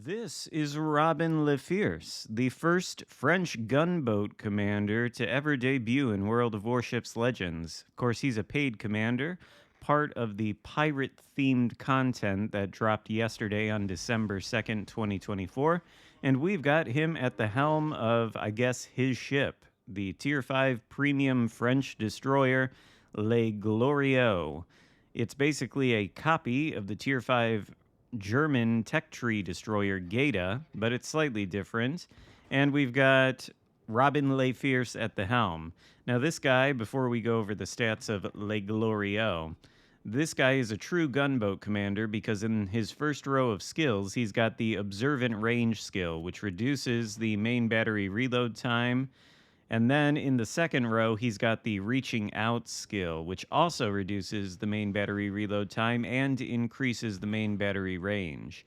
This is Robin Le Fierce, the first French gunboat commander to ever debut in World of Warships Legends. Of course, he's a paid commander, part of the pirate themed content that dropped yesterday on December 2nd, 2024. And we've got him at the helm of, I guess, his ship, the Tier 5 premium French destroyer, Le Glorieux. It's basically a copy of the Tier 5 German tech tree destroyer Geta, but it's slightly different. And we've got Robin Le Fierce at the helm. Now, this guy, before we go over the stats of Le Glorieux, this guy is a true gunboat commander because in his first row of skills, he's got the observant range skill, which reduces the main battery reload time. And then in the second row, he's got the reaching out skill, which also reduces the main battery reload time and increases the main battery range.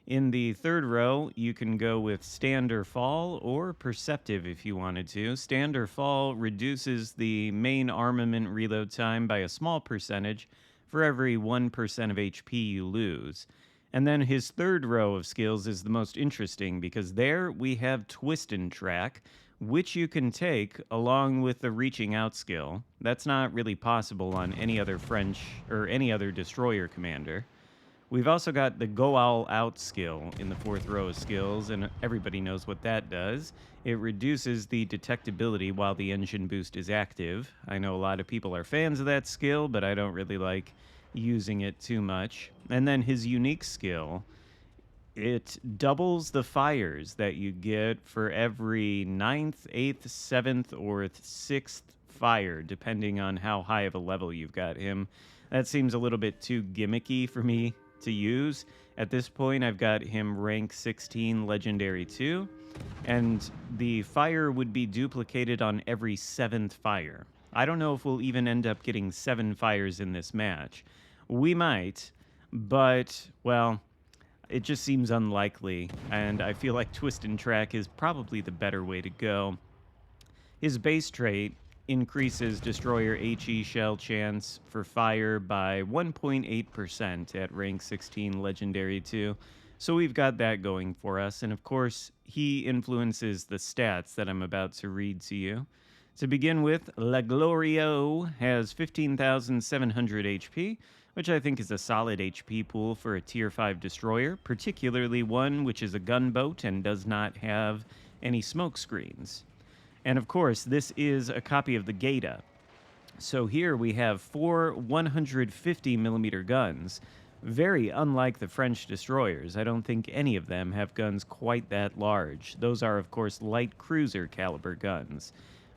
In the third row, you can go with stand or fall or perceptive if you wanted to. Stand or fall reduces the main armament reload time by a small percentage for every 1% of HP you lose. And then his third row of skills is the most interesting because there we have twist and track, which you can take along with the reaching out skill. That's not really possible on any other French or any other destroyer commander. We've also got the go all out skill in the fourth row of skills, and everybody knows what that does. It reduces the detectability while the engine boost is active. I know a lot of people are fans of that skill, but I don't really like using it too much. And then his unique skill, it doubles the fires that you get for every 9th, 8th, 7th, or 6th fire, depending on how high of a level you've got him. That seems a little bit too gimmicky for me to use. At this point, I've got him rank 16 Legendary 2, and the fire would be duplicated on every 7th fire. I don't know if we'll even end up getting 7 fires in this match. We might, but, well, it just seems unlikely, and I feel like twist and track is probably the better way to go. His base trait increases destroyer HE shell chance for fire by 1.8% at rank 16 Legendary 2. So we've got that going for us, and of course, he influences the stats that I'm about to read to you. To begin with, Le Glorieux has 15,700 HP, which I think is a solid HP pool for a Tier 5 destroyer, particularly one which is a gunboat and does not have any smoke screens. And of course, this is a copy of the Geta. So here we have 4 150mm guns, very unlike the French destroyers. I don't think any of them have guns quite that large. Those are, of course, light cruiser caliber guns.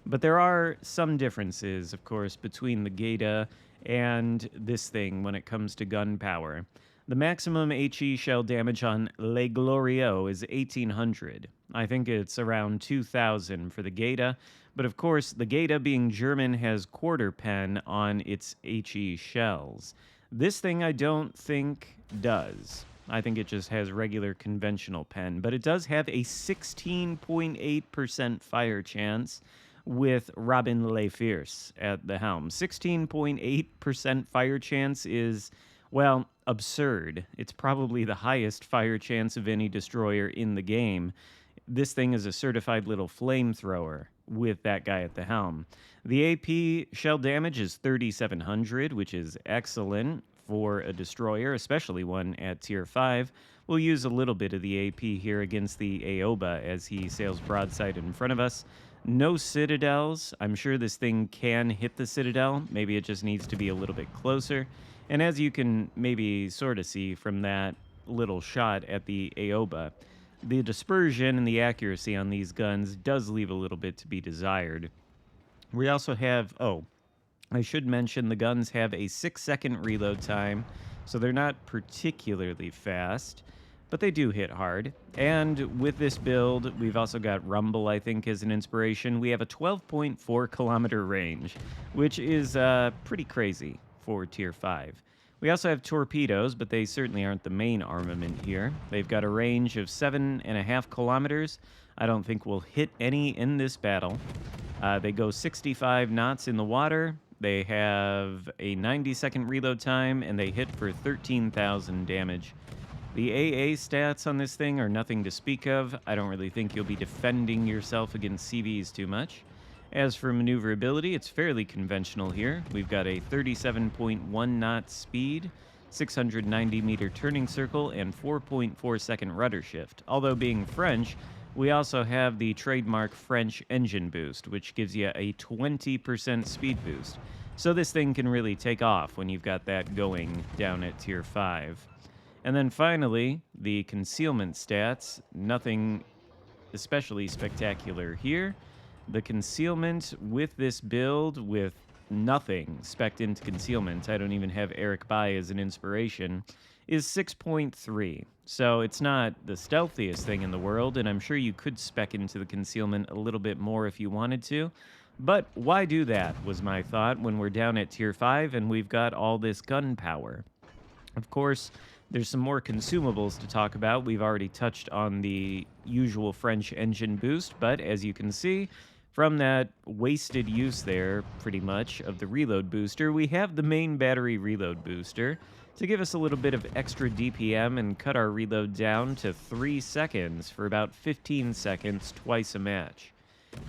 But there are some differences, of course, between the Geta and this thing when it comes to gun power. The maximum HE shell damage on Le Glorieux is 1,800. I think it's around 2,000 for the Geta, but of course, the Geta being German has quarter pen on its HE shells. This thing I don't think does. I think it just has regular conventional pen, but it does have a 16.8% fire chance with Robin Le Fierce at the helm. 16.8% fire chance is, well, absurd. It's probably the highest fire chance of any destroyer in the game. This thing is a certified little flamethrower with that guy at the helm. The AP shell damage is 3,700, which is excellent for a destroyer, especially one at Tier 5. We'll use a little bit of the AP here against the Aoba as he sails broadside in front of us. No citadels. I'm sure this thing can hit the citadel. Maybe it just needs to be a little bit closer. And as you can maybe sort of see from that little shot at the Aoba, the dispersion and the accuracy on these guns does leave a little bit to be desired. We also have, I should mention the guns have a 6-second reload time, so they're not particularly fast, but they do hit hard. And with this build, we've also got Rumble, I think, as an inspiration. We have a 12.4 kilometer range, which is pretty crazy for Tier 5. We also have torpedoes, but they certainly aren't the main armament here. They've got a range of 7.5 kilometers. I don't think we'll hit any in this battle. They go 65 knots in the water. They have a 90-second reload time, and they hit for 13,000 damage. The AA stats on this thing are nothing to speak of. I don't really think you'll be defending yourself against CVs too much. As for maneuverability, it's fairly conventional here. We've got a 37.1 knot speed, 690-meter turning circle, and 4.4-second rudder shift. Although being French, we also have the trademark French engine boost, which gives you a 20% speed boost. So this thing can really take off when you've got that going down at Tier 5. And then finally, the concealment stats. Nothing especially spectacular here. The concealment with this build, with nothing spec'd into concealment, I don't even have Eric Bai as an inspiration, is 6.3. So it's not the stealthiest thing in the world, and I'm sure you could spec into the concealment a little bit more if you wanted to. But why do that, was my thought, when we're down at Tier 5 and we've got all this gun power. Of course, there's some more consumables to talk about. We've already touched on the usual French engine boost, but as you can see, from that wasted use there, pretty much, of the reload booster, we have the main battery reload booster to give us a little bit of extra DPM and cut our reload down to 3 seconds for about 15 seconds twice a match.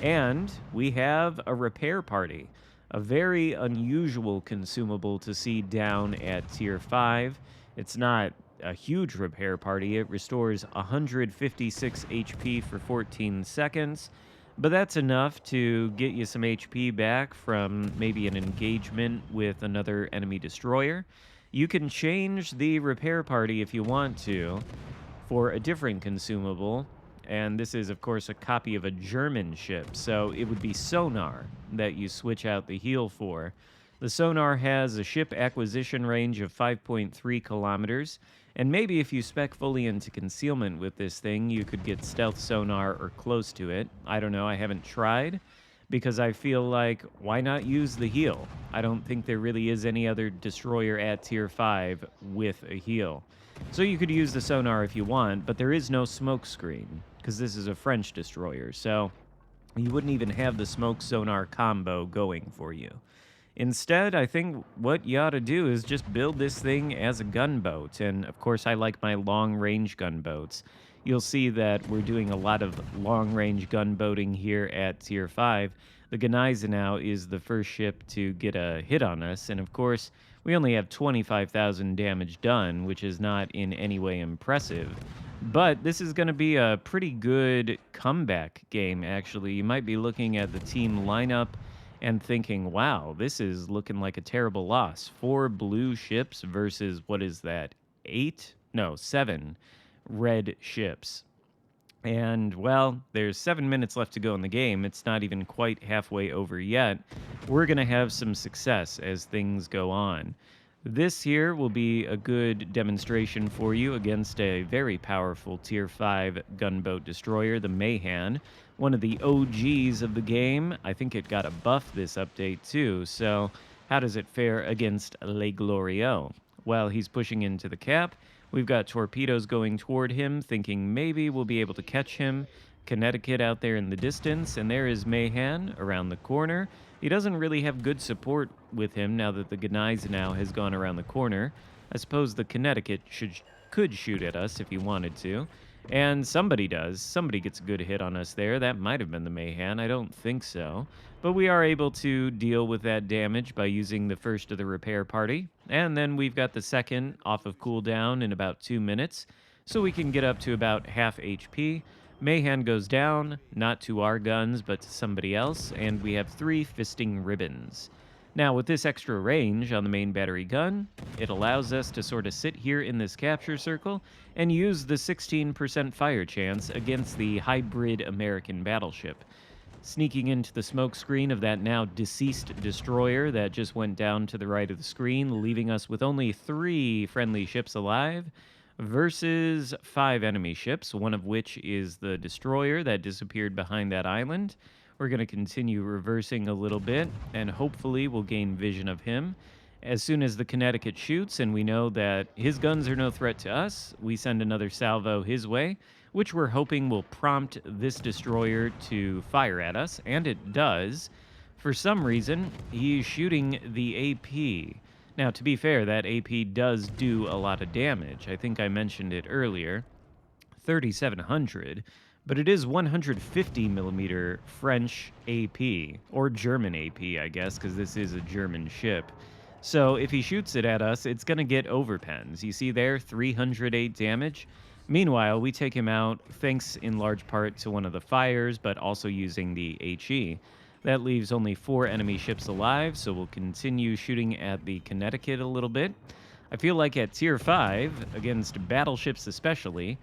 And we have a repair party, a very unusual consumable to see down at Tier 5. It's not a huge repair party. It restores 156 HP for 14 seconds, but that's enough to get you some HP back from maybe an engagement with another enemy destroyer. You can change the repair party if you want to for a different consumable, and this is, of course, a copy of a German ship, so it would be sonar that you switch out the heal for. The sonar has a ship acquisition range of 5.3 kilometers, and maybe if you spec fully into concealment with this thing, you could get stealth sonar or close to it. I don't know, I haven't tried, because I feel like, why not use the heal? I don't think there really is any other destroyer at Tier 5 with a heal. So you could use the sonar if you want, but there is no smoke screen, because this is a French destroyer, so you wouldn't even have the smoke sonar combo going for you. Instead, I think what you ought to do is just build this thing as a gunboat, and of course I like my long-range gunboats. You'll see that we're doing a lot of long-range gunboating here at Tier 5. The Gneisenau is the first ship to get a hit on us, and of course, we only have 25,000 damage done, which is not in any way impressive. But this is going to be a pretty good comeback game, actually. You might be looking at the team lineup and thinking, wow, this is looking like a terrible loss. 4 blue ships versus, what is that, 8? No, 7 red ships. And, well, there's 7 minutes left to go in the game. It's not even quite halfway over yet. We're going to have some success as things go on. This here will be a good demonstration for you against a very powerful Tier 5 gunboat destroyer, the Mayhan, one of the OGs of the game. I think it got a buff this update too, so how does it fare against Le Glorieux? Well, he's pushing into the cap. We've got torpedoes going toward him, thinking maybe we'll be able to catch him. Connecticut out there in the distance, and there is Mayhan around the corner. He doesn't really have good support with him now that the Gneisenau has gone around the corner. I suppose the Connecticut could shoot at us if he wanted to. And somebody does. Somebody gets a good hit on us there. That might have been the Mayhan. I don't think so. But we are able to deal with that damage by using the first of the repair party. And then we've got the second off of cooldown in about 2 minutes. So we can get up to about half HP. Mayhan goes down, not to our guns, but to somebody else. And we have 3 fisting ribbons. Now, with this extra range on the main battery gun, it allows us to sort of sit here in this capture circle and use the 16% fire chance against the hybrid American battleship. Sneaking into the smoke screen of that now deceased destroyer that just went down to the right of the screen, leaving us with only 3 friendly ships alive versus 5 enemy ships, one of which is the destroyer that disappeared behind that island. We're going to continue reversing a little bit, and hopefully we'll gain vision of him. As soon as the Connecticut shoots and we know that his guns are no threat to us, we send another salvo his way, which we're hoping will prompt this destroyer to fire at us, and it does. For some reason, he's shooting the AP. Now, to be fair, that AP does do a lot of damage. I think I mentioned it earlier, 3,700, but it is 150 millimeter French AP, or German AP, I guess, because this is a German ship. So if he shoots it at us, it's going to get overpens. You see there, 308 damage. Meanwhile, we take him out thanks in large part to one of the fires, but also using the HE. That leaves only 4 enemy ships alive, so we'll continue shooting at the Connecticut a little bit. I feel like at Tier 5, against battleships especially,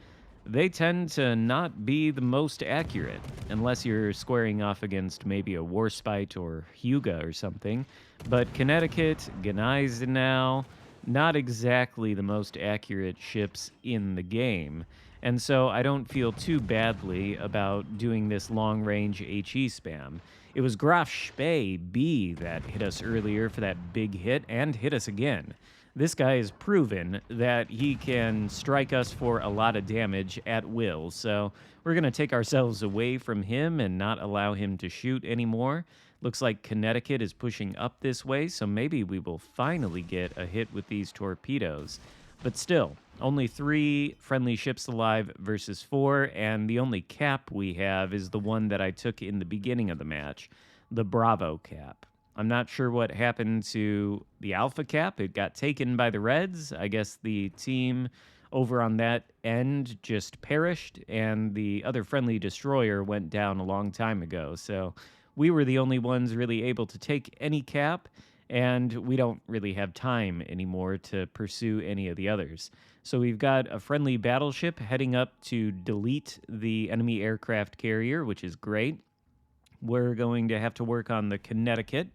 they tend to not be the most accurate, unless you're squaring off against maybe a Warspite or Hyuga or something. But Connecticut, Gneisenau, not exactly the most accurate ships in the game. And so I don't feel too badly about doing this long-range HE spam. It was Graf Spee B that hit us earlier for that big hit, and hit us again. This guy has proven that he can strike us for a lot of damage at will, so we're going to take ourselves away from him and not allow him to shoot anymore. Looks like Connecticut is pushing up this way, so maybe we will finally get a hit with these torpedoes. But still, only 3 friendly ships alive versus 4, and the only cap we have is the one that I took in the beginning of the match, the Bravo cap. I'm not sure what happened to the Alpha cap. It got taken by the Reds. I guess the team over on that end just perished, and the other friendly destroyer went down a long time ago. So we were the only ones really able to take any cap, and we don't really have time anymore to pursue any of the others. So we've got a friendly battleship heading up to delete the enemy aircraft carrier, which is great. We're going to have to work on the Connecticut.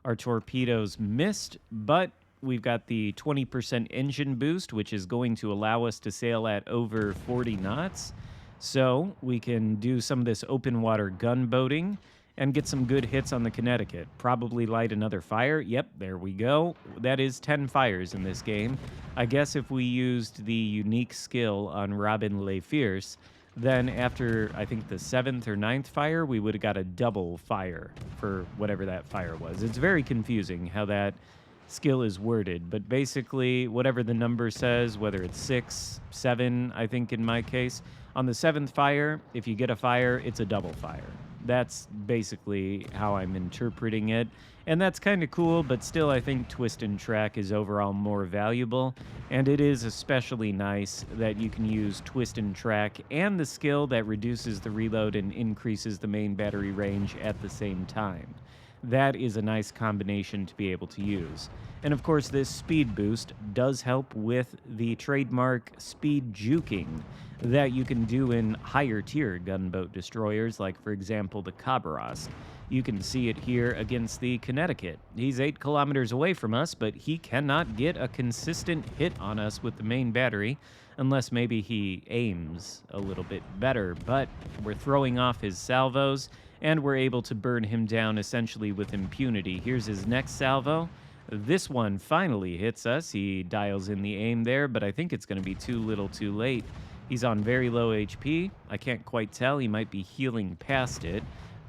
Our torpedoes missed, but we've got the 20% engine boost, which is going to allow us to sail at over 40 knots. So we can do some of this open water gunboating and get some good hits on the Connecticut. Probably light another fire. Yep, there we go. That is 10 fires in this game. I guess if we used the unique skill on Robin Le Fierce, then after, I think, the 7th or 9th fire, we would have got a double fire for whatever that fire was. It's very confusing how that skill is worded, but basically, whatever the number says, whether it's 6, 7, I think in my case, on the 7th fire, if you get a fire, it's a double fire. That's basically how I'm interpreting it. And that's kind of cool, but still I think Twist and Track is overall more valuable. And it is especially nice that you can use Twist and Track and the skill that reduces the reload and increases the main battery range at the same time. That is a nice combination to be able to use. And of course, this speed boost does help with the trademark speed juking that you can do in higher tier gunboat destroyers, like for example the Khabarovsk. You can see it here against the Connecticut. He's 8 kilometers away from us, but he cannot get a consistent hit on us with the main battery, unless maybe he aims a little bit better. But we're throwing off his salvos, and we're able to burn him down essentially with impunity. Here's his next salvo. This one finally hits us. He dials in the aim there, but I think it's going to be too little too late. He's on very low HP. I can't quite tell. He might be healing past it.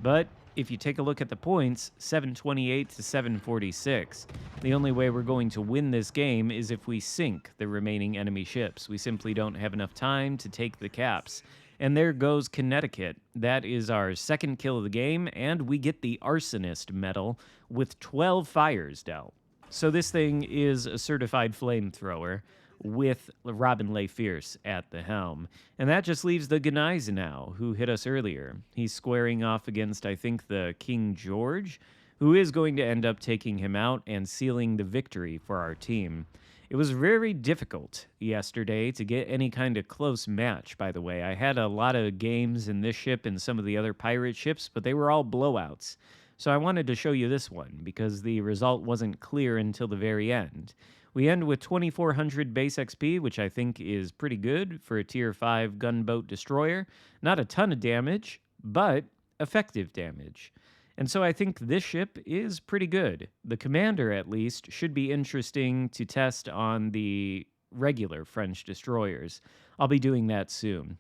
But if you take a look at the points, 728 to 746. The only way we're going to win this game is if we sink the remaining enemy ships. We simply don't have enough time to take the caps. And there goes Connecticut. That is our second kill of the game, and we get the Arsonist medal with 12 fires dealt. So this thing is a certified flamethrower with Robin Le Fierce at the helm. And that just leaves the Gneisenau, who hit us earlier. He's squaring off against, I think, the King George, who is going to end up taking him out and sealing the victory for our team. It was very difficult yesterday to get any kind of close match, by the way. I had a lot of games in this ship and some of the other pirate ships, but they were all blowouts. So I wanted to show you this one, because the result wasn't clear until the very end. We end with 2,400 base XP, which I think is pretty good for a Tier 5 gunboat destroyer. Not a ton of damage, but effective damage. And so I think this ship is pretty good. The commander, at least, should be interesting to test on the regular French destroyers. I'll be doing that soon.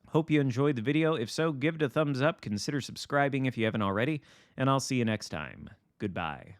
Hope you enjoyed the video. If so, give it a thumbs up. Consider subscribing if you haven't already. And I'll see you next time. Goodbye.